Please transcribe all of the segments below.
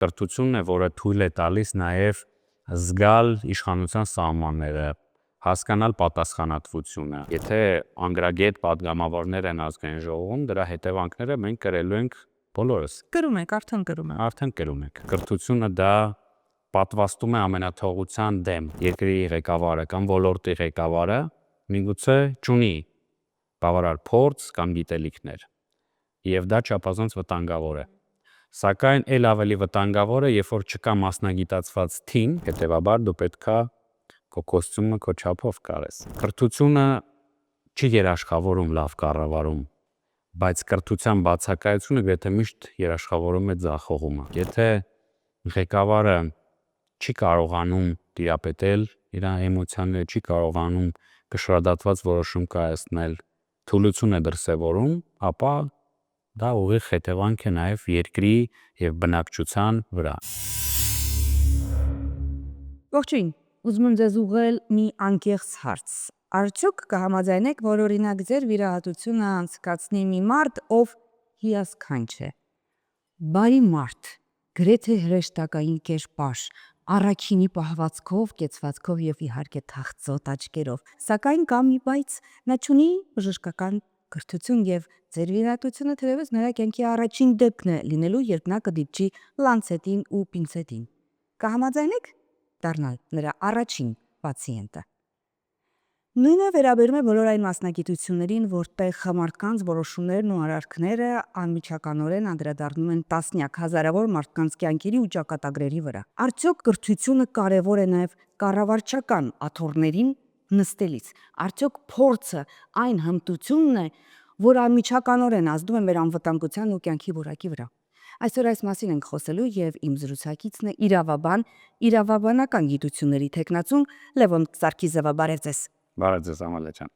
կրթությունն է, որը թույլ է տալիս նաև զգալ իշխանության սահմանները, հասկանալ պատասխանատվությունը։ Եթե անգրագետ պատգամավորներ են ազգային ժողովում, դրա հետևանքները մենք կրելու ենք բոլորս։ Կրում ենք, արդեն կրում ենք։ Արդեն կրում ենք։ Կրթությունը դա պատվաստում է ամենաթողության դեմ։ Երկրի ղեկավարը կամ ոլորտի ղեկավարը միգուցե չունի բավարար փորձ կամ գիտելիքներ, եւ դա չափազանց վտանգավոր է։ Սակայն ել ավելի վտանգավոր է, երբ որ չկա մասնագիտացված թիմ, հետեւաբար դու պետքա քո կոստյումը քո չափով կարես։ Կրթությունը չի երաշխավորում լավ կառավարում, բայց կրթության բացակայությունը գրեթե միշտ երաշխավորում է ձախողումը։ Եթե ղեկավարը չի կարողանում տիրապետել իր էմոցիաները, չի կարողանում կշռադատված որոշում կայացնել, թուլություն է դրսևորում, ապա դա ուղիղ հետևանք է նաև երկրի եւ բնակչության վրա։ Ողջույն, ուզում եմ ձեզ ուղղել մի անկեղծ հարց։ Արդյոք կհամաձայնեք, որ օրինակ ձեր վիրահատությունը անցկացնի մի մարդ, ով հիասքանչ է, բարի մարդ, գրեթե հրեշտակային կերպար, առաքինի պահվածքով, կեցվածքով եւ իհարկե թախծոտ աչքերով, սակայն կա մի բայց, նա չունի բժշկական կրթություն եւ ձեր վիրահատությունը թերևս նրա կյանքի առաջին դեպքն է լինելու, երբ նա կդիպչի լանցետին ու պինցետին։ Կհամաձայնեք դառնալ նրա առաջին պացիենտը։ Նույնը վերաբերում է բոլոր այն մասնագիտություններին, որտեղ մարդկանց որոշումներն ու արարքները անմիջականորեն անդրադառնում են տասնյակ հազարավոր մարդկանց կյանքերի ու ճակատագրերի վրա։ Արդյոք կրթությունը կարևոր է նաև կառավարչական աթոռներին նստելիս։ Արդյոք փորձը այն հմտությունն է, որ անմիջականորեն ազդում է մեր անվտանգության ու կյանքի որակի վրա։ Այսօր այս մասին ենք խոսելու եւ իմ զրուցակիցն է իրավաբան, իրավաբանական գիտությունների թեկնածու Լևոն Սարգիսյանը։ Բարև ձեզ։ Բարև ձեզ, Ամալիա ջան։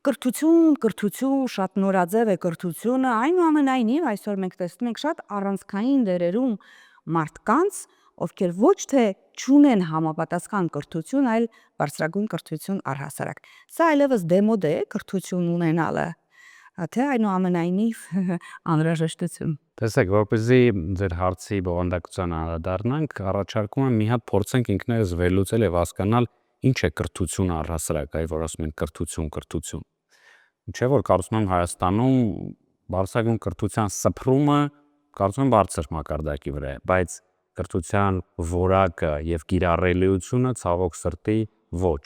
Կրթություն, շատ նորաձև է կրթությունը, այնուամենայնիվ այսօր մենք տեսնում ենք շատ առանցքային դերերում մարդկանց, ովքեր ոչ թե չունեն համապատասխան կրթություն, այլ բարձրագույն կրթություն առհասարակ։ Սա այլևս դեմոդ է կրթություն ունենալը, թե այնուամենայնիվ անհրաժեշտություն։ Տեսեք, որպեսզի ձեր հարցի բովանդակության անդրադառնանք, առաջարկում եմ մի հատ փորձենք ինքներս վերլուծել եւ հասկանալ ինչ է կրթությունը առհասարակ, այ որ ասում են կրթություն։ Չէ՞ որ կարծում եմ Հայաստանում բարձրագույն կրթության սփռումը կարծում եմ բարձր մակարդակի վրա է, բայց կրթության որակը եւ կիրառելիությունը ցավոք սրտի ոչ,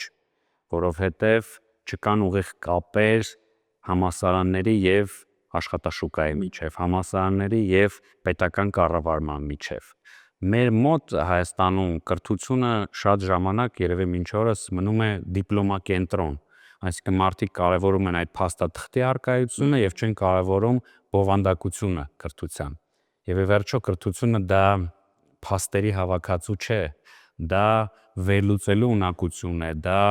որովհետեւ չկան ուղիղ կապեր համալսարանների եւ աշխատաշուկայի միջև, համալսարանների եւ պետական կառավարման միջև։ Մեր մոտ Հայաստանում կրթությունը շատ ժամանակ երևի մինչ օրս մնում է դիպլոմակենտրոն, այսինքն մարդիկ կարևորում են այդ փաստաթղթի առկայությունը եւ չեն կարևորում բովանդակությունը կրթության։ Եվ ի վերջո կրթությունը դա փաստերի հավաքածու չէ, դա վերլուծելու ունակություն է, դա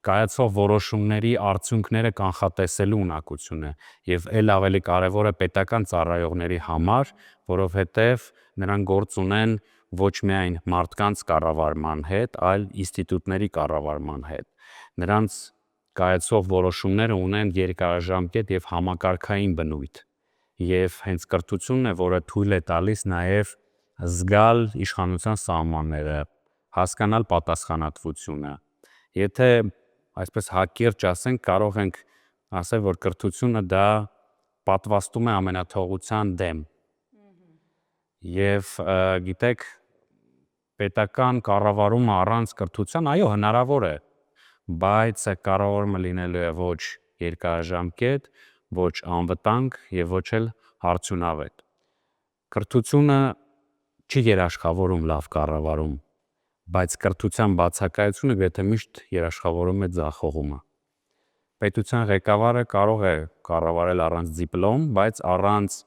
կայացող որոշումների արդյունքները կանխատեսելու ունակություն է եւ ել ավելի կարեւոր է պետական ծառայողների համար, որովհետեւ նրանք գործ ունեն ոչ միայն մարդկանց կառավարման հետ, այլ ինստիտուտների կառավարման հետ։ Նրանց կայացող որոշումները ունեն երկարաժամկետ եւ համակարգային բնույթ։ Եվ հենց կրթությունն է, որը թույլ է տալիս նաեւ զգալ իշխանության սահմանները, հասկանալ պատասխանատվությունը։ Եթե այսպես հակիրճ ասենք, կարող ենք ասել, որ կրթությունը դա պատվաստում է ամենաթողության դեմ։ Եվ գիտեք, պետական կառավարումը առանց կրթության, այո, հնարավոր է, բայց կառավարումը լինելու է ոչ երկարաժամկետ, ոչ անվտանգ եւ ոչ էլ արդյունավետ։ Կրթությունը չի երաշխավորում լավ կառավարում, բայց կրթության բացակայությունը գրեթե միշտ երաշխավորում է ձախողումը։ Պետության ղեկավարը կարող է կառավարել առանց դիպլոմ, բայց առանց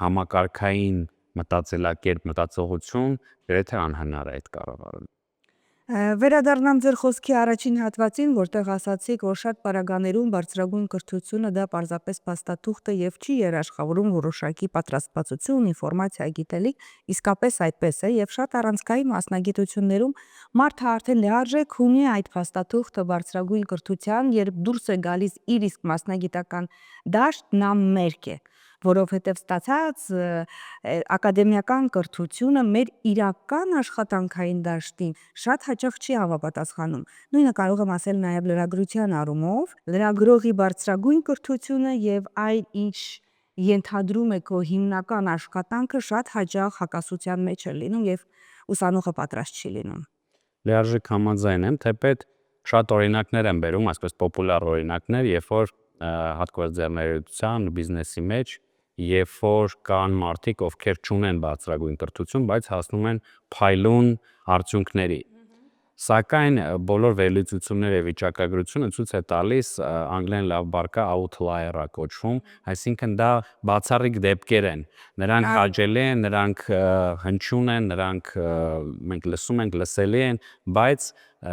համակարգային մտածելակերպ, մտածողություն գրեթե անհնար է այդ կառավարել։ Վերադառնամ ձեր խոսքի առաջին հատվածին, որտեղ ասացիք, որ շատ պարագաներում բարձրագույն կրթությունը դա պարզապես փաստաթուղթ է եւ չի երաշխավորում որոշակի պատրաստվածություն, ինֆորմացիա, գիտելիք, իսկապես այդպես է եւ շատ առանցքային մասնագիտություններում մարդը արդեն լիարժեք ունի այդ փաստաթուղթը բարձրագույն կրթության, երբ դուրս է գալիս իր իսկ մասնագիտական դաշտ, նա մերկ է, որովհետև ստացած ակադեմիական կրթությունը մեր իրական աշխատանքային դաշտին շատ հաճախ չի համապատասխանում։ Նույնը կարող եմ ասել նաև լրագրության առումով, լրագրողի բարձրագույն կրթությունը եւ այն ինչ ենթադրում է քո հիմնական աշխատանքը շատ հաճախ հակասության մեջ է լինում եւ ուսանողը պատրաստ չի լինում։ Լիարժեք համաձայն եմ, թեպետ շատ օրինակներ եմ բերում, այսպես պոպուլար օրինակներ, երբ որ հատկապես ձեռներեցության բիզնեսի մեջ, երբ որ կան մարդիկ, ովքեր չունեն բարձրագույն կրթություն, բայց հասնում են փայլուն արդյունքների։ Սակայն բոլոր վերլուծությունները եւ վիճակագրությունը ցույց է տալիս, անգլերեն լավ բառ կա outlier-ը կոչվում, այսինքն դա բացառիկ դեպքեր են։ Նրանք հաճելի են, նրանք հնչյուն են, նրանք մենք լսում ենք, լսելի են, բայց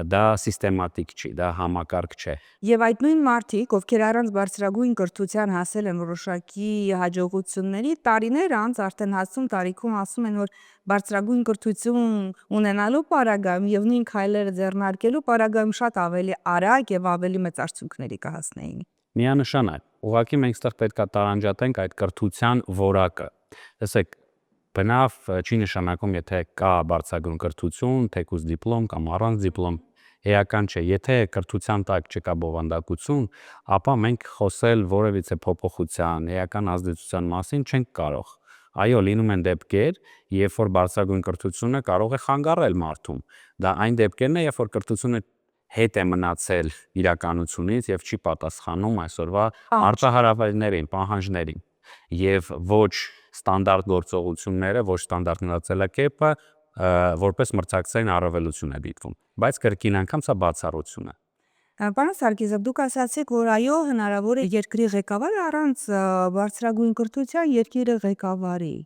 դա սիստեմատիկ չի, դա համակարգ չէ։ Եվ այդ նույն մարդիկ, ովքեր առանց բարձրագույն կրթության հասել են որոշակի հաջողությունների, տարիներ անց արդեն հասուն տարիքում ասում են, որ բարձրագույն կրթություն ունենալու պարագայում եւ նույն քայլերը ձեռնարկելու պարագայում շատ ավելի արագ եւ ավելի մեծ արդյունքների կհասնեին։ Միանշանակ, ուղղակի մենք ստեղ պետք է տարանջատենք այդ կրթության որակը։ Տեսեք, բնավ չի նշանակում, եթե կա բարձրագույն կրթություն, թեկուզ դիպլոմ կամ առանց դիպլոմ, էական չէ, եթե կրթության տակ չկա բովանդակություն, ապա մենք խոսել որևիցե փոփոխության, էական ազդեցության մասին չենք կարող։ Այո, լինում են դեպքեր, երբ որ բարձրագույն կրթությունը կարող է խանգարել մարդուն։ Դա այն դեպքերն է, երբ որ կրթությունը հետ է մնացել իրականությունից եւ չի պատասխանում այսօրվա արտահրավերներին, պահանջներին եւ ոչ ստանդարտ գործողությունները, ոչ ստանդարտ մնացելակերպը որպես մրցակցային առավելություն է դիտվում, բայց կրկին անգամ սա բացառություն է։ Պարոն Սարգիսով, դուք ասացիք, որ այո, հնարավոր է երկրի ղեկավարը առանց բարձրագույն կրթության երկիրը ղեկավարի,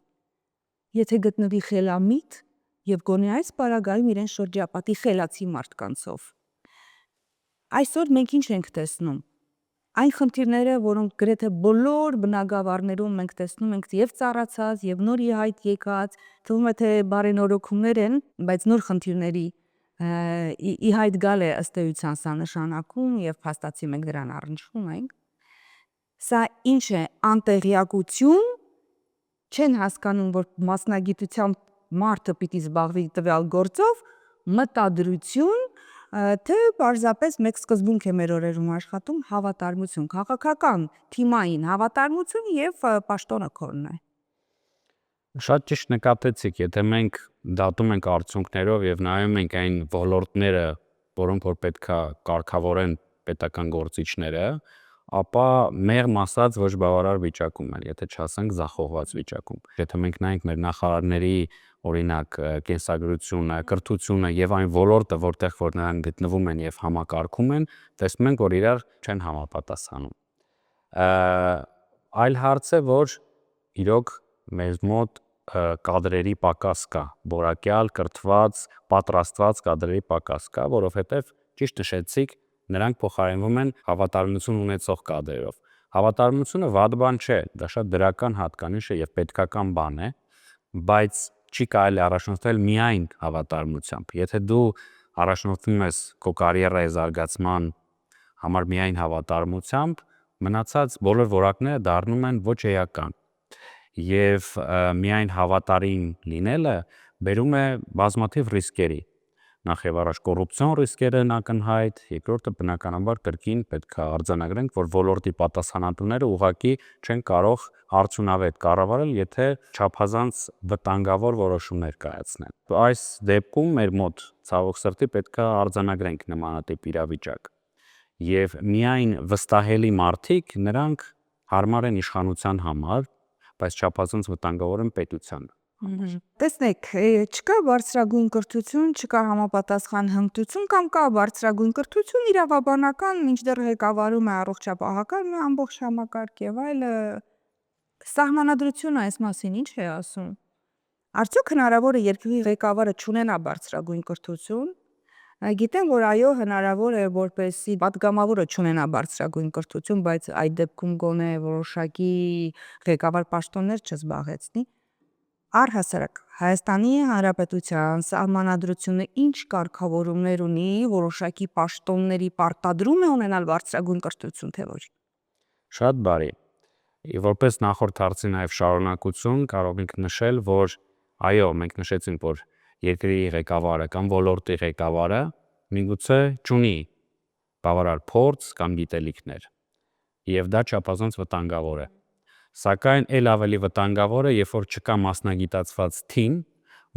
եթե գտնվի խելամիտ եւ գոնե այս պարագայում իրեն շրջապատի խելացի մարդկանցով։ Այսօր մենք ինչ ենք տեսնում։ Այն խնդիրները, որոնք գրեթե բոլոր բնագավառներում մենք տեսնում ենք եւ ծառացած, եւ նոր ի հայտ եկած, թվում է թե բարենորոգումներ են, բայց նոր խնդիրների ի հայտ գալ է ըստ էության սա նշանակում եւ փաստացի մենք դրան առնչվում ենք։ Սա ինչ է, անտեղյակություն, չեն հասկանում, որ մասնագիտությամբ մարդը պիտի զբաղվի տվյալ գործով, մտադրություն, թե պարզապես մեկ սկզբունք է մեր օրերում աշխատում, հավատարմություն, քաղաքական թիմային հավատարմություն եւ պաշտոնը քոնն է։ Շատ ճիշտ նկատեցիք, եթե մենք դատում ենք արդյունքներով եւ նայում ենք այն ոլորտները, որոնք որ պետքա կարգավորեն պետական գործիչները, ապա մեղմ ասած ոչ բավարար վիճակում են, եթե չասենք ձախողված վիճակում։ Եթե մենք նայենք մեր նախարարների օրինակ կենսագրությունը, կրթությունը եւ այն ոլորտը, որտեղ որ նրանք գտնվում են եւ համակարգում են, տեսնում ենք, որ իրար չեն համապատասխանում։ Այլ հարց է, որ իրոք մեզ մոտ կադրերի պակաս կա, որակյալ, կրթված, պատրաստված կադրերի պակաս կա, որովհետեւ ճիշտ նշեցիք, նրանք փոխարինվում են հավատարմություն ունեցող կադրերով։ Հավատարմությունը վատ բան չէ, դա շատ դրական հատկանիշ է եւ պետքական բան է, բայց չի կարելի առաջնորդվել միայն հավատարմությամբ։ Եթե դու առաջնորդվում ես քո կարիերայի զարգացման համար միայն հավատարմությամբ, մնացած բոլոր որակները դառնում են ոչ էական։ Եվ միայն հավատարիմ լինելը բերում է բազմաթիվ ռիսկերի։ Նախ եւ առաջ կոռուպցիոն ռիսկերը են ակնհայտ, երկրորդը բնականաբար կրկին պետք է արձանագրենք, որ ոլորտի պատասխանատուները ուղղակի չեն կարող արդյունավետ կառավարել, եթե չափազանց վտանգավոր որոշումներ կայացնեն։ Այս դեպքում մեր մոտ ցավոք սրտի պետք է արձանագրենք նմանատիպ իրավիճակ։ Եվ միայն վստահելի մարդիկ, նրանք հարմար են իշխանության համար, բայց չափազանց վտանգավոր են պետության։ Տեսնեք, չկա բարձրագույն կրթություն, չկա համապատասխան հմտություն կամ կա բարձրագույն կրթություն, իրավաբանական, մինչդեռ ղեկավարում է առողջապահական մի ամբողջ համակարգ եւ այլը։ Սահմանադրությունը այս մասին ինչ է ասում։ Արդյոք հնարավոր է երկրի ղեկավարը չունենա բարձրագույն կրթություն։ Գիտեմ, որ այո, հնարավոր է, որպեսզի պատգամավորը չունենա բարձրագույն կրթություն, բայց այդ դեպքում գոնե որոշակի ղեկավար պաշտոններ չզբաղեցնի։ Առհասարակ Հայաստանի Հանրապետության սահմանադրությունը ինչ կարգավորումներ ունի որոշակի պաշտոնների պարտադրում է ունենալ բարձրագույն կրթություն, թե ոչ։ Շատ բարի։ Որպես նախորդ հարցի նաև շարունակություն կարող ենք նշել, որ այո, մենք նշեցինք, որ երկրի ղեկավարը կամ ոլորտի ղեկավարը միգուցե չունի բավարար փորձ կամ գիտելիքներ եւ դա չափազանց վտանգավոր է։ Սակայն ել ավելի վտանգավոր է, երբ որ չկա մասնագիտացված թիմ,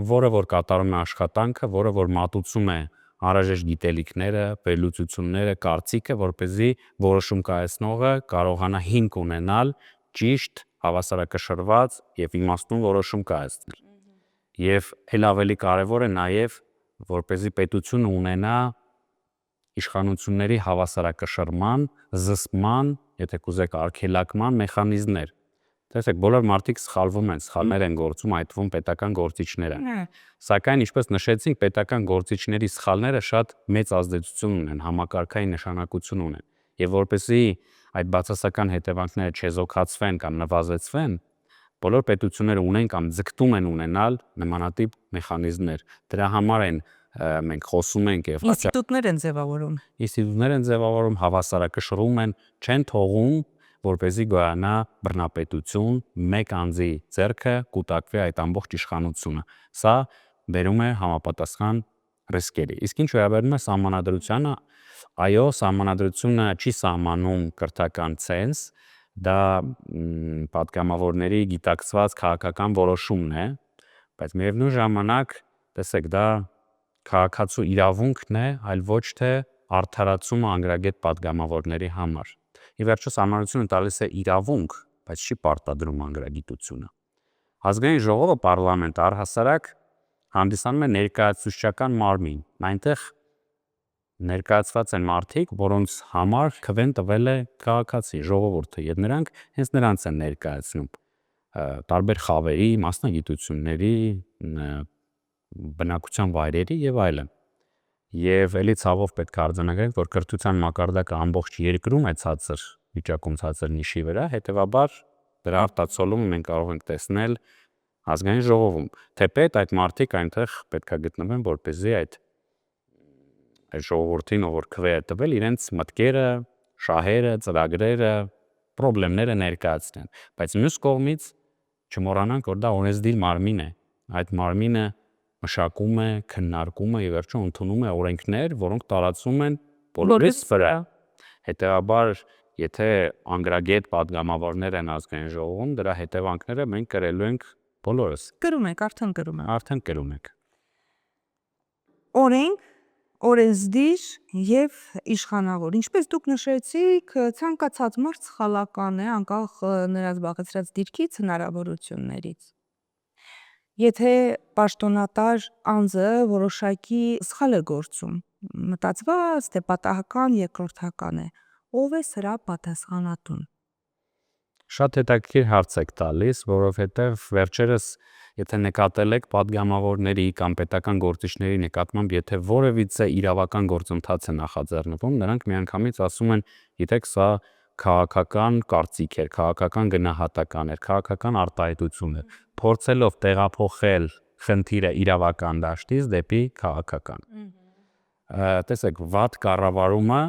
որը որ կատարում է աշխատանքը, որը որ մատուցում է անհրաժեշտ գիտելիքները, վերլուծությունները, կարծիքը, որպեսզի որոշում կայացնողը կարողանա հիմք ունենալ ճիշտ, հավասարակշռված եւ իմաստուն որոշում կայացնել։ Եվ ել ավելի կարևոր է նաև, որպեսզի պետությունը ունենա իշխանությունների հավասարակշռման, զսպման, եթե կուզեք արգելակման մեխանիզմներ։ Տեսեք, բոլոր մարդիկ սխալվում են, սխալներ են գործում, այդ թվում պետական գործիչները։ Սակայն, ինչպես նշեցինք, պետական գործիչների սխալները շատ մեծ ազդեցություն ունեն, համակարգային նշանակություն ունեն։ Եվ որպեսզի այդ բացասական հետևանքները չեզոքացվեն կամ նվազեցվեն, բոլոր պետությունները ունեն կամ ձգտում են ունենալ նմանատիպ մեխանիզմներ։ Դրա համար են մենք խոսում ենք եւ ինստիտուտներ են ձևավորում։ Ինստիտուտներ են ձևավորում, հավասարակշռում են, չեն թողում, որպեսզի գոյանա բռնապետություն, մեկ անձի ձեռքը կուտակվի այդ ամբողջ իշխանությունը։ Սա բերում է համապատասխան ռիսկերի։ Իսկ ինչ վերաբերում է սահմանադրությանը, այո, սահմանադրությունը չի սահմանում կրթական ցենզ, դա պատգամավորների գիտակցված քաղաքական որոշումն է, բայց միևնույն ժամանակ, տեսեք, դա քաղաքացու իրավունքն է, այլ ոչ թե արդարացումը անգրագետ պատգամավորների համար։ Ի վերջո սահմանադրությունը տալիս է իրավունք, բայց չի պարտադրում անգրագիտությունը։ Ազգային ժողովը, պարլամենտը առհասարակ հանդիսանում է ներկայացուցչական մարմին։ Այնտեղ ներկայացված են մարդիկ, որոնց համար քվեն տվել է քաղաքացի, ժողովուրդը, եւ նրանք հենց նրանց են ներկայացնում տարբեր խավերի, մասնագիտությունների, բնակության վայրերի եւ այլն։ Եվ ելի ցավով պետք է արձանագրենք, որ կրթության մակարդակը ամբողջ երկրում է ցածր վիճակում, ցածր նիշի վրա, հետեւաբար դրա արտացոլումը մենք կարող ենք տեսնել ազգային ժողովում, թեպետ այդ մարդիկ այնտեղ պետք է գտնվեն, որպեսզի այդ ժողովրդին, ով որ քվե է տվել, իրենց մտքերը, շահերը, ծրագրերը, խնդիրները ներկայացնեն։ Բայց մյուս կողմից չմոռանանք, որ դա օրենսդիր մարմին է։ Այդ մարմինը մշակում է, քննարկում է, ի վերջո ընդունում է օրենքներ, որոնք տարածվում են բոլորիս վրա։ Հետևաբար, եթե անգրագետ պատգամավորներ են ազգային ժողովում, դրա հետևանքները մենք կրելու ենք բոլորս։ Կրում ենք, արդեն կրում ենք։ Արդեն կրում ենք։ Օրենք, օրենսդիր եւ իշխանավոր։ Ինչպես դուք նշեցիք, ցանկացած մարդ սխալական է, անկախ նրա զբաղեցրած դիրքից, հնարավորություններից։ Եթե պաշտոնատար անձը որոշակի սխալ է գործում, մտածված, թե պատահական, երկրորդական է, ով է սրա պատասխանատուն։ Շատ հետաքրքիր հարց եք տալիս, որովհետև վերջերս, եթե նկատել եք պատգամավորների կամ պետական գործիչների նկատմամբ, եթե որևիցե իրավական գործընթաց է նախաձեռնվում, նրանք միանգամից ասում են, գիտեք, սա քաղաքական կարծիք էր, քաղաքական գնահատական էր, քաղաքական արտահայտություն էր, փորձելով տեղափոխել խնդիրը իրավական դաշտից դեպի քաղաքական։ Տեսեք, վատ կառավարումը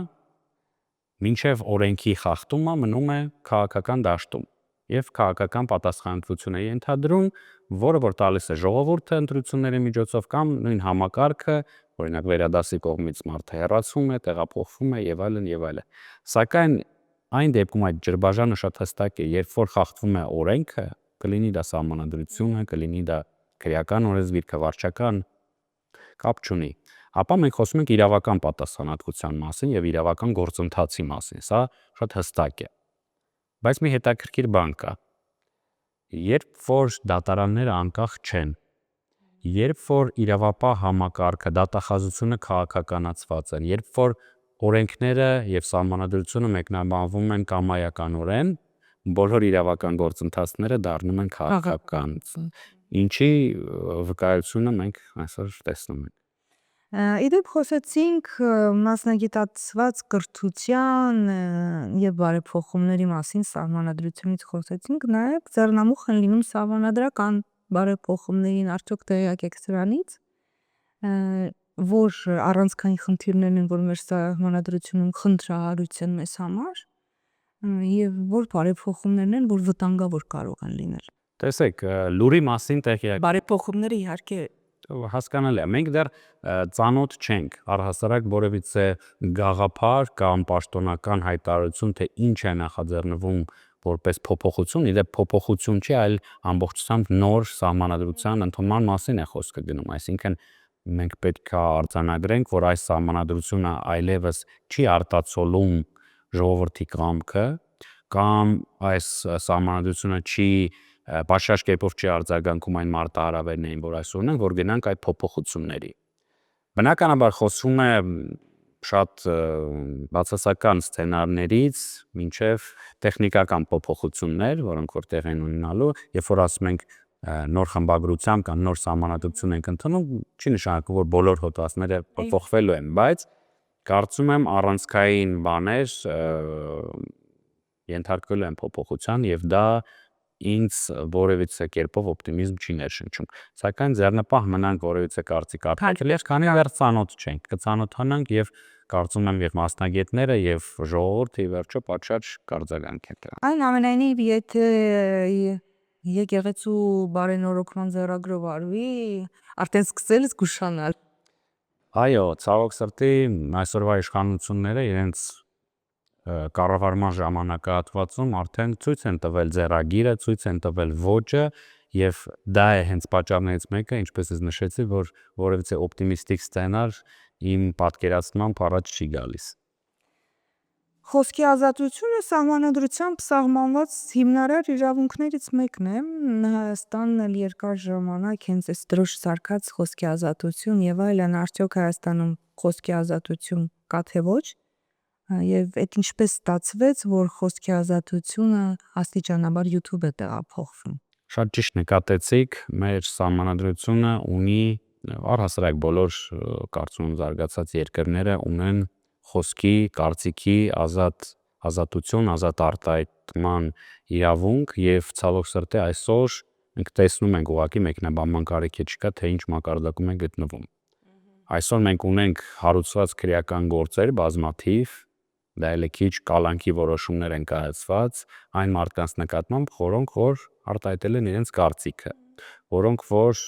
մինչև օրենքի խախտումը մնում է քաղաքական դաշտում եւ քաղաքական պատասխանատվություն է ենթադրում, որը որ տալիս է ժողովուրդը ընտրությունների միջոցով կամ նույն համակարգը, օրինակ վերադասի կողմից մարդը հեռացվում է, տեղափոխվում է եւ այլն եւ այլն։ Սակայն այն դեպքում այդ ջրբաժանը շատ հստակ է, երբ որ խախտվում է օրենքը, կլինի դա սահմանադրությունը, կլինի դա քրեական օրենսգիրքը, վարչական, կապ չունի, ապա մենք խոսում ենք իրավական պատասխանատվության մասին եւ իրավական գործընթացի մասին, սա շատ հստակ է։ Բայց մի հետաքրքիր բան կա։ Երբ որ դատարանները անկախ չեն, երբ որ իրավապահ համակարգը, դատախազությունը քաղաքականացված են, երբ որ օրենքները եւ սահմանադրությունը մեկնաբանվում են կամայականորեն, բոլոր իրավական գործընթացները դառնում են քաղաքական, ինչի վկայությունը մենք այսօր տեսնում ենք։ Իդեպ խոսեցինք մասնագիտացված կրթության եւ բարեփոխումների մասին, սահմանադրությունից խոսեցինք, նաեւ ձեռնամուխ են լինում սահմանադրական բարեփոխումներին, արդյոք տեղյակ եք սրանից, որ առանցքային խնդիրներն են, որ մեր սահմանադրությունում խնդրահարույց են մեզ համար, եւ որ բարեփոխումներն են, որ վտանգավոր կարող են լինել։ Տեսեք, լուրի մասին տեղյակ Բարեփոխումները իհարկե հասկանալի է։ Մենք դեռ ծանոթ չենք, առհասարակ որևիցե գաղափար կամ պաշտոնական հայտարարություն, թե ինչ է նախաձեռնվում որպես փոփոխություն, իդեպ փոփոխություն չի, այլ ամբողջությամբ նոր սահմանադրության ընդունման մասին է խոսքը գնում, այսինքն մենք պետք է արձանագրենք, որ այս սահմանադրությունը այլևս չի արտացոլում ժողովրդի կամքը կամ այս սահմանադրությունը չի պատշաճ կերպով չի արձագանքում այն մարտահրավերներին, որ այսօր ունենք, որ գնանք այդ փոփոխությունների։ Բնականաբար խոսվում է շատ բացասական սցենարներից մինչև տեխնիկական փոփոխություններ, որոնք որ տեղ են ունենալու, երբ որ ասում ենք նոր խմբագրությամբ կամ նոր սահմանադրություն ենք ընդունում, չի նշանակում, որ բոլոր հոդվածները փոխվելու են, բայց կարծում եմ առանցքային բաներ ենթարկվելու են փոփոխության եւ դա ինձ որևիցե կերպով օպտիմիզմ չի ներշնչում, սակայն ձեռնպահ մնանք որևիցե կարծիք արտահայտելիս, քանի դեռ ծանոթ չենք, կծանոթանանք եւ կարծում եմ եւ մասնագետները եւ ժողովուրդը ի վերջո պատշաճ կարձագանքեն դրան։ Այն ամենայնիվ, եթե եկեղեցու բարենորոգման ձեռագրով արվի, արդեն սկսել ես գուշանալ։ Այո, ցավոք սրտի այսօրվա իշխանությունները իրենց կառավարման ժամանակահատվածում արդեն ցույց են տվել ձեռագիրը, ցույց են տվել ոճը եւ դա է հենց պատճառներից մեկը, ինչպես ես նշեցի, որ որևիցե օպտիմիստիկ սցենար իմ պատկերացմամբ առաջ չի գալիս։ Խոսքի ազատությունը սահմանադրությամբ սահմանված հիմնարար իրավունքներից մեկն է։ Հայաստանն էլ երկար ժամանակ հենց այս դրոշ սարքած խոսքի ազատություն եւ այլն, արդյոք Հայաստանում խոսքի ազատություն կա թե ոչ։ Եվ այդ ինչպես ստացվեց, որ խոսքի ազատությունը աստիճանաբար YouTube է տեղափոխվում։ Շատ ճիշտ նկատեցիք, մեր սահմանադրությունը ունի առհասարակ բոլոր կարծում եմ զարգացած երկրները ունեն խոսքի, կարծիքի ազատություն, ազատ արտահայտման իրավունք եւ ցավոք սրտի այսօր մենք տեսնում ենք ուղղակի մեկնաբանման կարիք չկա, թե ինչ մակարդակում է գտնվում։ Այսօր մենք ունենք հարուցված քրեական գործեր բազմաթիվ, դա էլ քիչ կալանքի որոշումներ են կայացված այն մարդկանց նկատմամբ, որոնք որ արտահայտել են իրենց կարծիքը, որոնք որ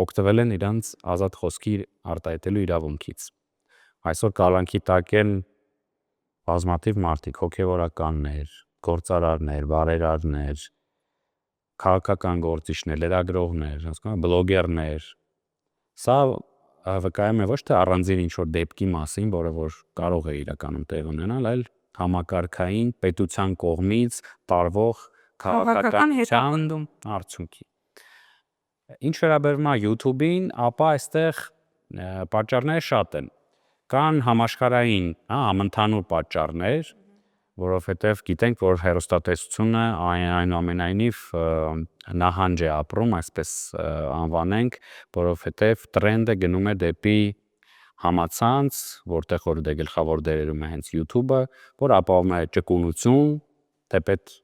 օգտվել են իրենց ազատ խոսքի արտահայտելու իրավունքից։ Այսօր կալանքի տակ են բազմաթիվ մարդիկ, հոգևորականներ, գործարարներ, բարերարներ, քաղաքական գործիչներ, լրագրողներ, բլոգերներ։ Սա վկայում է ոչ թե առանձին ինչ-որ դեպքի մասին, որը որ կարող է իրականում տեղ ունենալ, այլ համակարգային պետության կողմից տարվող քաղաքական հետապնդում արդյունքի։ Ինչ վերաբերում է YouTube-ին, ապա այստեղ պատճառները շատ են։ Կան համաշխարհային, համընդհանուր պատճառներ, որովհետև գիտենք, որ հեռուստատեսությունը այնուամենայնիվ նահանջ է ապրում, այսպես անվանենք, որովհետև տրենդը գնում է դեպի համացանց, որտեղ որ դե գլխավոր դերերում է հենց YouTube-ը, որ ապահովում է ճկունություն, թեպետ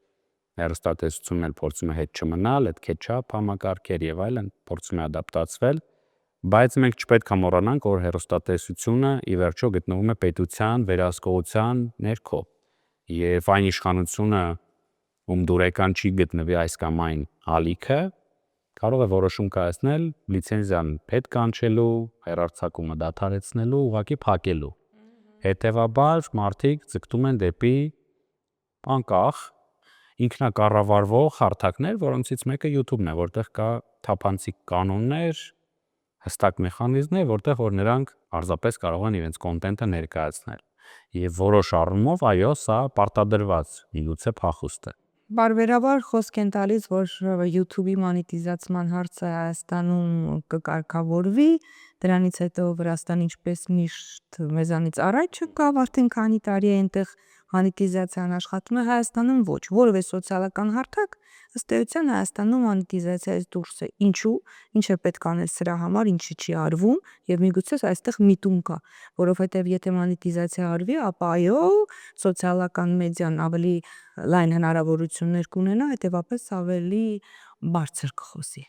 հեռուստատեսությունն էլ փորձում է հետ չմնալ, այդ քեչափ համակարգեր եւ այլն, փորձում է ադապտացվել, բայց մենք չպետք է մոռանանք, որ հեռուստատեսությունը ի վերջո գտնվում է պետության վերահսկողության ներքո եւ այն իշխանությունը, ում դուրեկան չի գտնվի այս կամ այն ալիքը, կարող է որոշում կայացնել լիցենզիան հետ կանչելու, հեռարձակումը դադարեցնելու, ուղղակի փակելու։ Հետևաբար մարդիկ ձգտում են դեպի անկախ ինքնակառավարվող հարթակներ, որոնցից մեկը YouTube-ն է, որտեղ կա թափանցիկ կանոններ, հստակ մեխանիզմներ, որտեղ որ նրանք պարզապես կարող են իրենց կոնտենտը ներկայացնել։ Եվ որոշ առումով, այո, սա պարտադրված միգուցե փախուստ է։ Բարբերաբար խոսք են տալիս, որ YouTube-ի մոնետիզացման հարցը Հայաստանում կկարգավորվի, դրանից հետո Վրաստան ինչպես միշտ մեզանից առաջ չկավ, արդեն քանի տարի է այնտեղ մոնետիզացիան աշխատում է, Հայաստանում ոչ, որևէ սոցիալական հարթակ ըստ էության Հայաստանում մոնետիզացիայից դուրս է։ Ինչու՞, ինչ է պետք անել սրա համար, ինչը չի արվում եւ միգուցե այստեղ միտում կա, որովհետեւ եթե մոնետիզացիա արվի, ապա այո, սոցիալական մեդիան ավելի լայն հնարավորություններ կունենա, հետևապես ավելի բարձր կխոսի։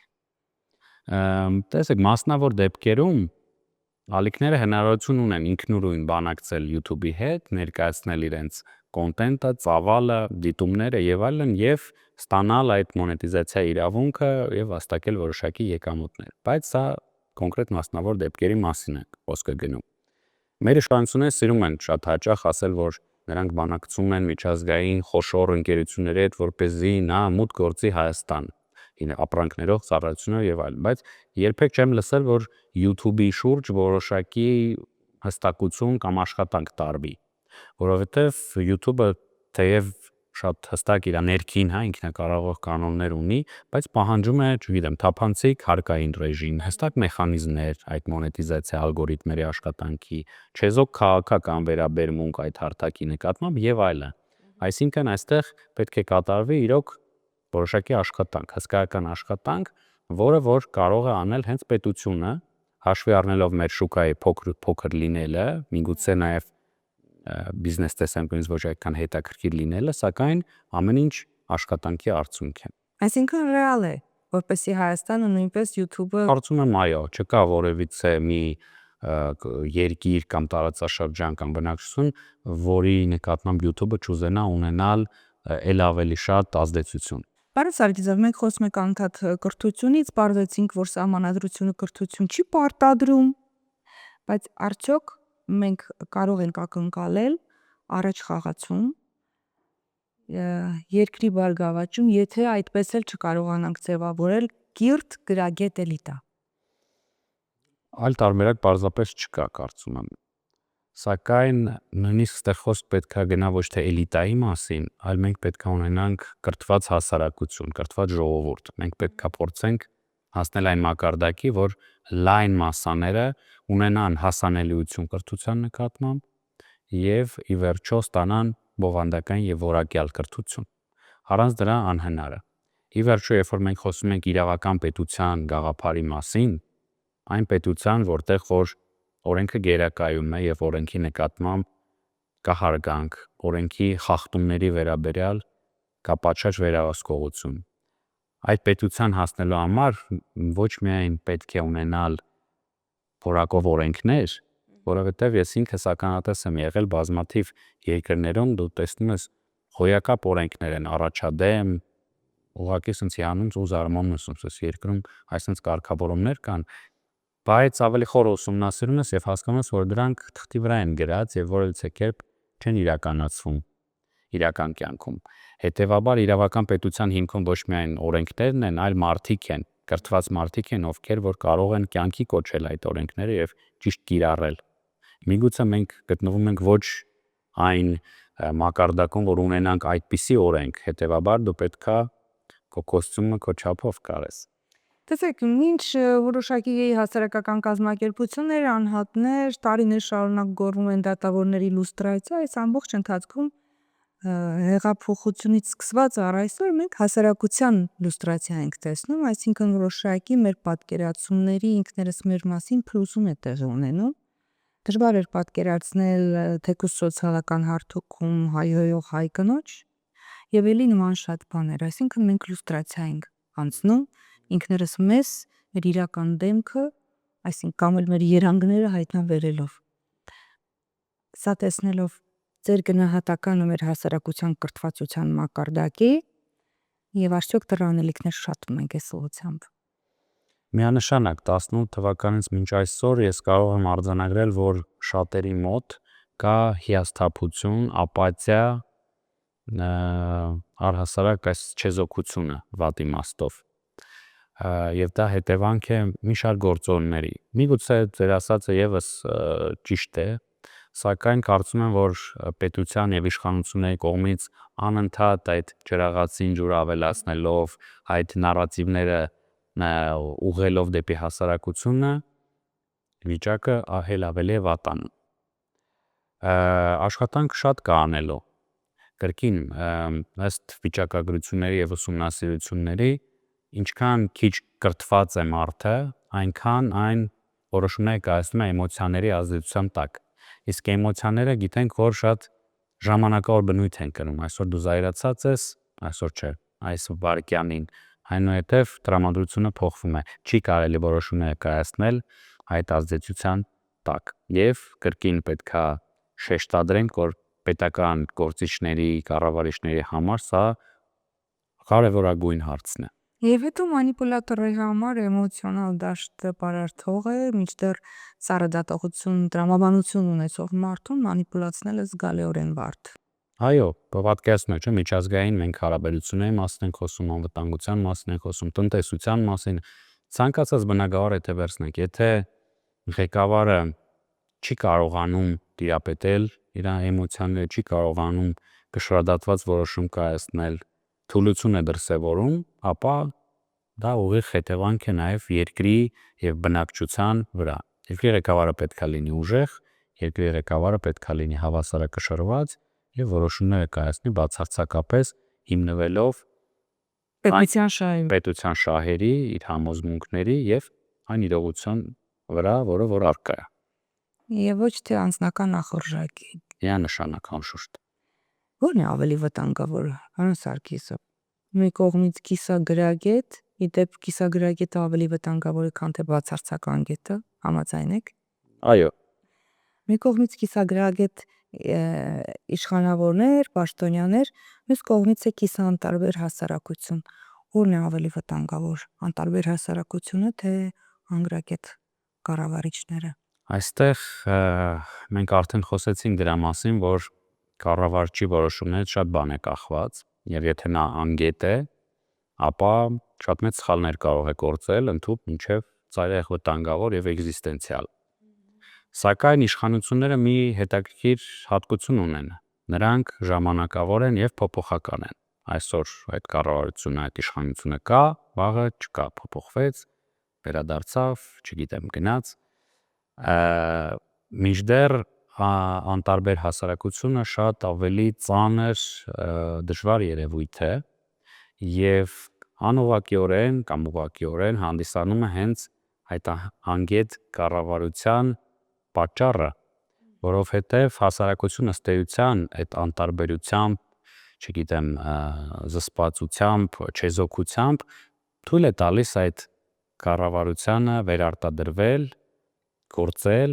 Տեսեք, մասնավոր դեպքերում ալիքները հնարավորություն ունեն ինքնուրույն բանակցել YouTube-ի հետ, ներկայացնել իրենց կոնտենտը, ծավալը, դիտումները եւ այլն եւ ստանալ այդ մոնետիզացիա իրավունքը եւ վաստակել որոշակի եկամուտներ, բայց սա կոնկրետ մասնավոր դեպքերի մասին է խոսքը գնում։ Մեր իշխանությունները սիրում են շատ հաճախ ասել, որ նրանք բանակցում են միջազգային խոշոր ընկերությունների հետ, որպեսզի նա մուտք գործի Հայաստան, ապրանքներով, ծառայություններով եւ այլն, բայց երբեք չեմ լսել, որ YouTube-ի շուրջ որոշակի հստակություն կամ աշխատանք տարվի, որովհետեւ YouTube-ը թեև շատ հստակ իր ներքին ինքնակառավարող կանոններ ունի, բայց պահանջում է, չգիտեմ, թափանցիկ հարկային ռեժիմ, հստակ մեխանիզմներ այդ մոնետիզացիա ալգորիթմերի աշխատանքի, չեզոք քաղաքական վերաբերմունք այդ հարթակի նկատմամբ եւ այլն։ Այսինքն այստեղ պետք է կատարվի իրոք որոշակի աշխատանք, հսկայական աշխատանք, որը որ կարող է անել հենց պետությունը, հաշվի առնելով մեր շուկայի փոքր լինելը, միգուցե նաեւ բիզնես տեսանկյունից ոչ այդքան հետաքրքիր լինելը, սակայն ամեն ինչ աշխատանքի արդյունք է։ Այսինքն ռեալ է, որպեսզի Հայաստանը նույնպես YouTube-ը Կարծում եմ այո, չկա որևիցե մի երկիր կամ տարածաշրջան կամ բնակչություն, որի նկատմամբ YouTube-ը չուզենա ունենալ ել ավելի շատ ազդեցություն։ Պարոն Սարգսյան, մենք խոսում ենք անդադ կրթությունից, պարզեցինք, որ սահմանադրությունը կրթություն չի պարտադրում, բայց արդյոք մենք կարող ենք ակնկալել առաջ խաղացում, երկրի բարգավաճում, եթե այդպես էլ չկարողանանք ձևավորել կիրթ գրագետ էլիտա։ Այլ տարբերակ պարզապես չկա, կարծում եմ։ Սակայն նույնիսկ ստեղ խոսք պետք է գնա ոչ թե էլիտայի մասին, այլ մենք պետք է ունենանք կրթված հասարակություն, կրթված ժողովուրդ։ Մենք պետք է փորձենք հասնել այն մակարդակի, որ լայն մասսաները ունենան հասանելիություն կրթության նկատմամբ եւ ի վերջո ստանան բովանդակային եւ որակյալ կրթություն։ Առանց դրա անհնար է։ Ի վերջո, երբ որ մենք խոսում ենք իրավական պետության գաղափարի մասին, այն պետության, որտեղ որ օրենքը գերակայում է եւ օրենքի նկատմամբ կա հարգանք, օրենքի խախտումների վերաբերյալ կա պատշաճ վերահսկողություն։ Այդ պետության հասնելու համար ոչ միայն պետք է ունենալ որակով օրենքներ, որովհետեւ ես ինքս ականատես եմ եղել բազմաթիվ երկրներում, դու տեսնում ես հոյակապ օրենքներ են առաջադեմ, ուղղակի ասենց հիանում ու զարմանում ես երկրում այսպես կարգավորումներ կան, բայց ավելի խոր ուսումնասիրում ես եւ հասկանում ես, որ դրանք թղթի վրա են գրած եւ որևիցե կերպ չեն իրականացվում իրական կյանքում։ Հետևաբար իրավական պետության հիմքում ոչ միայն օրենքներն են, այլ մարդիկ են, կրթված մարդիկ են, ովքեր որ կարող են կյանքի կոչել այդ օրենքները եւ ճիշտ կիրառել։ Միգուցե մենք գտնվում ենք ոչ այն մակարդակում, որ ունենանք այդպիսի օրենք, հետևաբար դու պետքա քո կոստյումը քո չափով կարես։ Տեսեք, ինչ որոշակի հասարակական կազմակերպություններ, անհատներ տարիներ շարունակ գոռում են դատավորների լուստրացիա, այս ամբողջ ընթացքում հեղափոխությունից սկսված առ այսօր մենք հասարակության լուստրացիա ենք տեսնում, այսինքն որոշակի մեր պատկերացումների ինքներս մեր մասին փլուզում է տեղի ունենում։ Դժվար էր պատկերացնել թեկուզ սոցիալական հարթակում հայհոյող հայ կնոջ եւ էլի նման շատ բաներ, այսինքն մենք լուստրացիա ենք անցնում ինքներս մեզ, մեր իրական դեմքը, այսինքն կամ էլ մեր երանգները հայտնաբերելով։ Սա տեսնելով ձեր գնահատականը մեր հասարակության կրթվածության մակարդակի եւ արդյոք դրա անելիքներ շատ ունենք այս ուղղությամբ։ Միանշանակ 18 թվականից մինչ այսօր ես կարող եմ արձանագրել, որ շատերի մոտ կա հիասթափություն, ապաթիա, առհասարակ այս չեզոքությունը վատ իմաստով։ Եվ դա հետևանք է մի շարք գործոնների։ Միգուցե ձեր ասածը եւս ճիշտ է, սակայն կարծում եմ, որ պետության եւ իշխանությունների կողմից անընդհատ այդ ջրաղացին ջուր ավելացնելով, այդ նարատիվները ուղղելով դեպի հասարակությունը վիճակը ահել ավելի է վատանում։ Աշխատանք շատ կա անելու։ Կրկին ըստ վիճակագրությունների եւ ուսումնասիրությունների ինչքան քիչ կրթված է մարդը, այնքան այն որոշումներ կայացնում է էմոցիաների ազդեցության տակ։ Իսկ էմոցիաները գիտենք, որ շատ ժամանակավոր բնույթ են կրում։ Այսօր դու զայրացած ես, այսօր չէ, այս վայրկյանին, այնուհետև տրամադրությունը փոխվում է։ Չի կարելի որոշումներ կայացնել այդ ազդեցության տակ։ Եվ կրկին պետքա շեշտադրենք, որ պետական գործիչների, կառավարիչների համար սա կարևորագույն հարցն է։ Եվ հետո մանիպուլատորի համար էմոցիոնալ դաշտը պարարթող է, մինչդեռ սառը դատողություն, տրամաբանություն ունեցող մարդուն մանիպուլացնելը զգալիորեն բարդ։ Այո, պատկերացնում եք, չէ՞, միջազգային մենք հարաբերությունների մասին ենք խոսում, անվտանգության մասին ենք խոսում, տնտեսության մասին, ցանկացած բնագավառ եթե վերցնենք, եթե ղեկավարը չի կարողանում տիրապետել իր էմոցիաները, չի կարողանում կշռադատված որոշում կայացնել, թուլություն է դրսևորում, ապա դա ուղիղ հետևանք է նաև երկրի եւ բնակչության վրա։ Երկրի ղեկավարը պետք է լինի ուժեղ, երկրի ղեկավարը պետք է լինի հավասարակշռված եւ որոշումները կայացնի բացարձակապես հիմնվելով պետության շահերի, իր համոզմունքների եւ այն իրողության վրա, որ առկա է։ Եվ ոչ թե անձնական նախորժակի։ Միանշանակ անշուշտ։ Ո՞րն է ավելի վտանգավոր, Հանո Սարգիսը։ Մի կողմից կիսագրագետ, ի դեպ կիսագրագետը ավելի վտանգավոր է, քան թե բացարձակ անգետը, համաձայն եք։ Այո, Մի կողմից կիսագրագետ իշխանավորներ, պաշտոնյաներ, մյուս կողմից է կիսաանտարբեր հասարակություն։ Ո՞րն է ավելի վտանգավոր, անտարբեր հասարակությունը, թե անգրագետ կառավարիչները։ այստեղ մենք արդեն խոսեցինք դրա մասին, որ կառավարչի որոշումներից շատ բան է կախված, եւ եթե նա անգետ է, ապա շատ մեծ սխալներ կարող է կործել, ընդհուպ մինչև ծայրահեղ վտանգավոր եւ էկզիստենցիալ։ Սակայն իշխանությունները մի հետաքրքիր հատկություն ունեն. նրանք ժամանակավոր են եւ փոփոխական են։ Այսօր այդ կառավարությունը, այդ իշխանությունը կա, վաղը չկա, փոփոխվեց, վերադարձավ, չգիտեմ, գնաց։ Մինչդեռ անտարբեր հասարակությունը շատ ավելի ծանր, դժվար երևույթ է եւ անուղղակիորեն կամ ուղղակիորեն հանդիսանում է հենց այդ անգետ կառավարության պատճառը, որովհետեւ հասարակությունը ըստ էության այդ անտարբերությամբ, չգիտեմ, զսպվածությամբ, չեզոքությամբ թույլ է տալիս այդ կառավարությանը վերարտադրվել, գործել,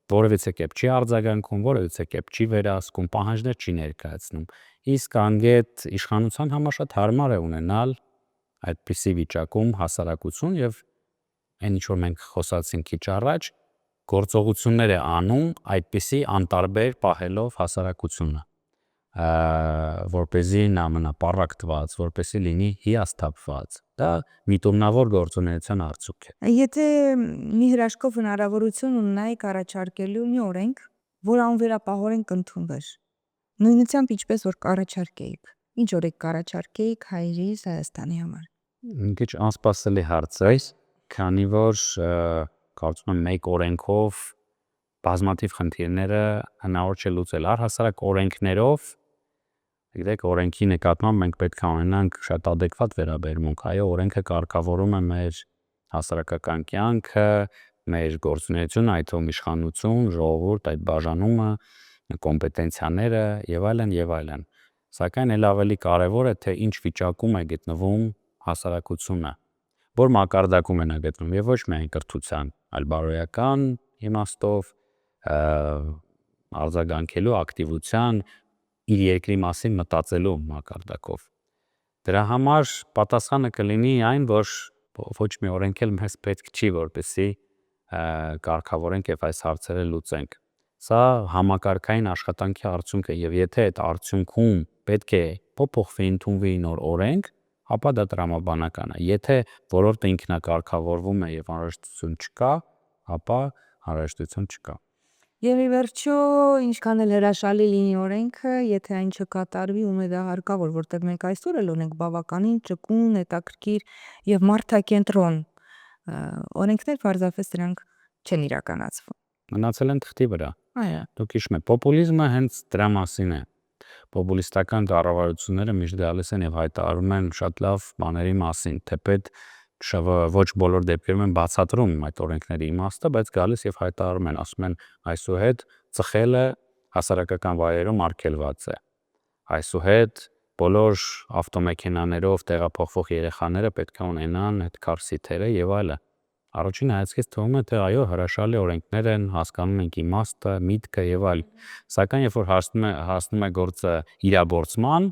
որևիցե կերպ չի արձագանքում, որևիցե կերպ չի վերահսկում, պահանջներ չի ներկայացնում։ Իսկ անգետ իշխանության համար շատ հարմար է ունենալ այդպիսի վիճակում հասարակություն եւ այն ինչ որ մենք խոսացինք քիչ առաջ, գործողություններ է անում այդպիսի անտարբեր պահելով հասարակությունը, որպեսզի նա մնա պառակտված, որպեսզի լինի հիասթափված։ Դա միտումնավոր գործունեության արդյունք է։ Եթե մի հրաշքով հնարավորություն ունենայիք առաջարկելու մի օրենք, որ անվերապահորեն կընդունվեր, նույնությամբ ինչպես որ կառաջարկեիք, ինչ օրենք կառաջարկեիք հայրիս Հայաստանի համար։ Մի քիչ անսպասելի հարց է, քանի որ կարծում եմ մեկ օրենքով բազմաթիվ խնդիրները հնարավոր չէ լուծել, առհասարակ օրենքներով, գիտեք, օրենքի նկատմամբ մենք պետք է ունենանք շատ adekvat վերաբերմունք, այո, օրենքը կարգավորում է մեր հասարակական կյանքը, մեր գործունեությունը, այդ թվում իշխանություն, ժողովուրդ, այդ բաժանումը, կոմպետենցիաները եւ այլն եւ այլն։ Սակայն էլ ավելի կարևոր է, թե ինչ վիճակում է գտնվում հասարակությունը, որ մակարդակում է նա գտնվում եւ ոչ միայն կրթության, այլ բարոյական իմաստով, արձագանքելու ակտիվության, իր երկրի մասին մտածելու մակարդակով։ Դրա համար պատասխանը կլինի այն, որ ոչ մի օրենք էլ մեզ պետք չի, որպեսզի կարգավորենք եւ այս հարցերը լուծենք։ Սա համակարգային աշխատանքի արդյունք է եւ եթե այդ արդյունքում պետք է փոփոխվի, ընդունվի նոր օրենք, ապա դա տրամաբանական է։ Եթե ոլորտը ինքնակարգավորվում է եւ անհրաժեշտություն չկա, ապա անհրաժեշտություն չկա։ Եվ ի վերջո, ինչքան էլ հրաշալի լինի օրենքը, եթե այն չկատարվի, ում է դա հարկավոր, որտեղ մենք այսօր էլ ունենք բավականին ճկուն, հետաքրքիր եւ մարդակենտրոն օրենքներ, պարզապես դրանք չեն իրականացվում։ Մնացել են թղթի վրա։ Այո։ Դուք հիշում եք, պոպուլիզմը հենց դրա մասին է։ Պոպուլիստական կառավարությունները միշտ գալիս են եւ հայտարարում են շատ լավ բաների մասին, թեպետ ոչ բոլոր դեպքերում են բացատրում այդ օրենքների իմաստը, բայց գալիս եւ հայտարարում են, ասում են այսուհետ ծխելը հասարակական վայրերում արգելված է։ Այսուհետ բոլոր ավտոմեքենաներով տեղափոխվող երեխաները պետք է ունենան այդ քար սիթերը եւ այլն։ Առաջին հայացքից թվում է, թե այո, հրաշալի օրենքներ են, հասկանում ենք իմաստը, միտքը եւ այլն։ Սակայն երբ որ հասնում է գործը իրագործման,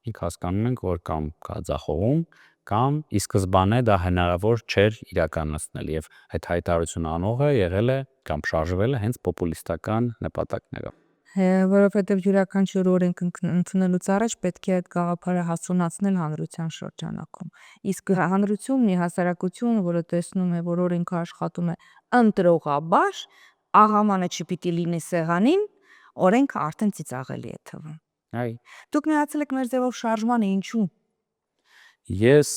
մենք հասկանում ենք, որ կամ կա ձախողում, կամ ի սկզբանե դա հնարավոր չէր իրականացնել եւ այդ հայտարարությունը անողը եղել է կամ շարժվել է հենց պոպուլիստական նպատակներով։ Որովհետև յուրաքանչյուր օրենք ընդունելուց առաջ պետք է այդ գաղափարը հասունացնել հանրության շրջանակում։ Իսկ հանրությունն ի հասարակություն, որը տեսնում է, որ օրենքը աշխատում է ընտրողաբար, աղամանը չպիտի լինի սեղանին, օրենքը արդեն ծիծաղելի է թվում։ Այ Դուք միացել եք մեր ձևով շարժմանը, ինչու՞։ ես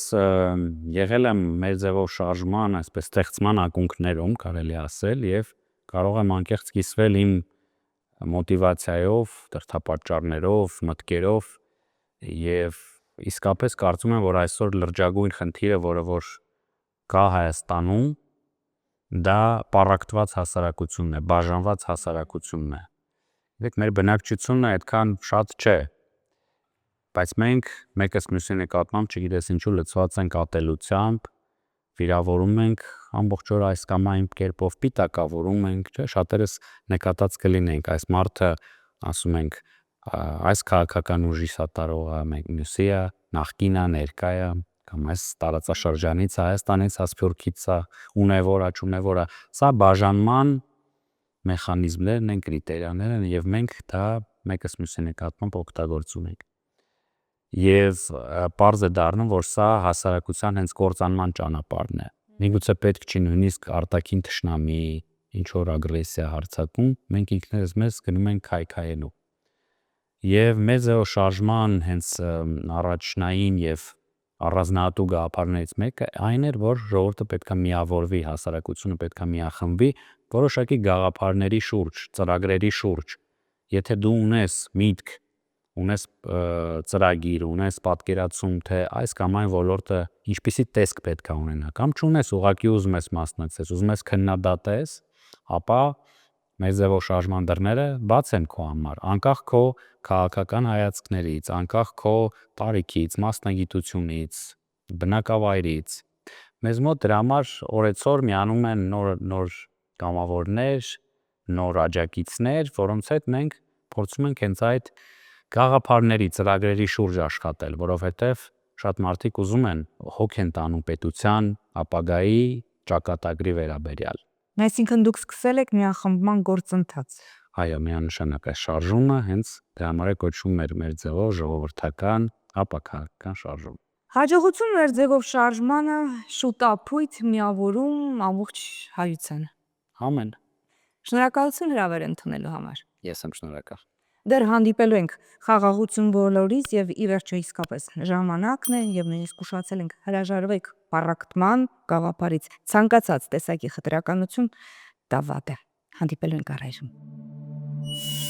եղել եմ մեր ձևով շարժման, այսպես ստեղծման ակունքներում, կարելի ասել, եւ կարող եմ անկեղծ կիսվել իմ մոտիվացիայով, դրդապատճառներով, մտքերով եւ իսկապես կարծում եմ, որ այսօր լրջագույն խնդիրը, որը որ կա Հայաստանում, դա պառակտված հասարակությունն է, բաժանված հասարակությունն է։ Դեք մեր բնակչությունը այդքան շատ չէ, բայց մենք մեկս մյուսի նկատմամբ չգիտես ինչու լցված ենք ատելությամբ, վիրավորում ենք ամբողջ օրը այս կամ այն կերպով, պիտակավորում ենք, չէ՞, շատերս նկատած կլինենք այս մարդը, ասում ենք, այս քաղաքական ուժի սատարողը, մյուսի է, նախկինը, ներկայը, կամ այս տարածաշրջանից, Հայաստանից, Սփյուռքից է, ունևոր է, չունևոր է, սա բաժանման մեխանիզմներն են, կրիտերիաներ են եւ մենք դա մեկս մյուսի նկատմամբ օգտագործում ենք։ Եվ պարզ է դառնում, որ սա հասարակության հենց կործանման ճանապարհն է։ Միգուցե պետք չի նույնիսկ արտաքին թշնամի, ինչ որ ագրեսիա հարձակում, մենք ինքներս մեզ գնում ենք քայքայելու։ Եվ մեր ձևով շարժման հենց առաջնային եւ առանձնահատուկ գաղափարներից մեկը այն էր, որ ժողովուրդը պետք է միավորվի, հասարակությունը պետք է միախմբվի որոշակի գաղափարների շուրջ, ծրագրերի շուրջ։ Եթե դու ունես միտք, ունես ծրագիր, ունես պատկերացում, թե այս կամ այն ոլորտը ինչպիսի տեսք պետք է ունենա, կամ չունես, ուղղակի ուզում ես մասնակցես, ուզում ես քննադատես, ապա մեր ձևով շարժման դռները բաց են քո համար, անկախ քո քաղաքական հայացքներից, անկախ քո տարիքից, մասնագիտությունից, բնակավայրից։ Մեզ մոտ դրա համար օրեցօր միանում են նոր կամավորներ, նոր աջակիցներ, որոնց հետ մենք փորձում ենք հենց այդ գաղափարների, ծրագրերի շուրջ աշխատել, որովհետև շատ մարդիկ ուզում են հոգ են տանում պետության, ապագայի ճակատագրի վերաբերյալ։ Այսինքն դուք սկսել եք միախմբման գործընթաց։ Այո, միանշանակ այս շարժումը հենց դրա համար է կոչվում մեր ձևով ժողովրդական, ապա քաղաքական շարժում։ Հաջողություն մեր ձևով շարժմանը, շուտապույտ միավորում ամբողջ հայությանը։ Ամեն։ Շնորհակալություն հրավեր ընդունելու համար։ Ես եմ շնորհակալ։ Դեռ հանդիպելու ենք խաղաղություն բոլորիս եւ ի վերջո իսկապես ժամանակն է եւ նույնիսկ ուշացել ենք հրաժարվեք պառակտման գաղափարից, ցանկացած տեսակի խտրականություն դա վատ է։ Հանդիպելու ենք առայժմ։